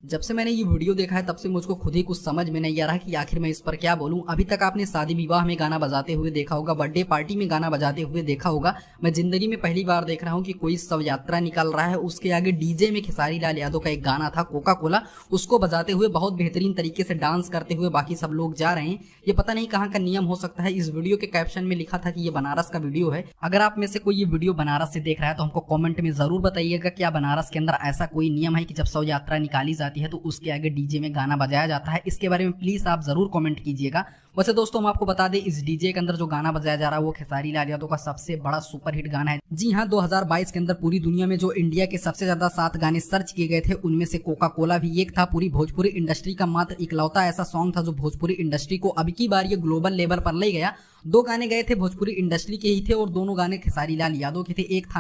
जब से मैंने ये वीडियो देखा है तब से मुझको खुद ही कुछ समझ में नहीं आ रहा कि आखिर मैं इस पर क्या बोलूं। अभी तक आपने शादी विवाह में गाना बजाते हुए देखा होगा, बर्थडे पार्टी में गाना बजाते हुए देखा होगा। मैं जिंदगी में पहली बार देख रहा हूं कि कोई शव यात्रा निकल रहा है, उसके आगे डीजे में खेसारी लाल यादव का एक गाना था कोका कोला, उसको बजाते हुए बहुत बेहतरीन तरीके से डांस करते हुए बाकी सब लोग जा रहे हैं। ये पता नहीं कहाँ का नियम हो सकता है। इस वीडियो के कैप्शन में लिखा था कि ये बनारस का वीडियो है। अगर आप में से कोई ये वीडियो बनारस से देख रहा है तो हमको कमेंट में जरूर बताइएगा, क्या बनारस के अंदर ऐसा कोई नियम है कि जब शव यात्रा निकाली जाती है तो उसके आगे डीजे में गाना बजाया जाता है। इसके बारे में प्लीज आप जरूर कमेंट कीजिएगा। वैसे दोस्तों हम आपको बता दें, इस डीजे के अंदर जो गाना बजाया जा रहा है वो खेसारी लाल यादव का सबसे बड़ा सुपरहिट गाना है। जी हाँ, 2022 के अंदर पूरी दुनिया में जो इंडिया के सबसे ज्यादा 7 गाने सर्च किए गए थे उनमें से कोका कोला भी एक था। पूरी भोजपुरी इंडस्ट्री का मात्र इकलौता ऐसा सॉन्ग था जो भोजपुरी इंडस्ट्री को अब की बार ये ग्लोबल लेवल पर ले गया। 2 गाने गए थे भोजपुरी इंडस्ट्री के ही थे और दोनों गाने खेसारी लाल यादव के थे। एक था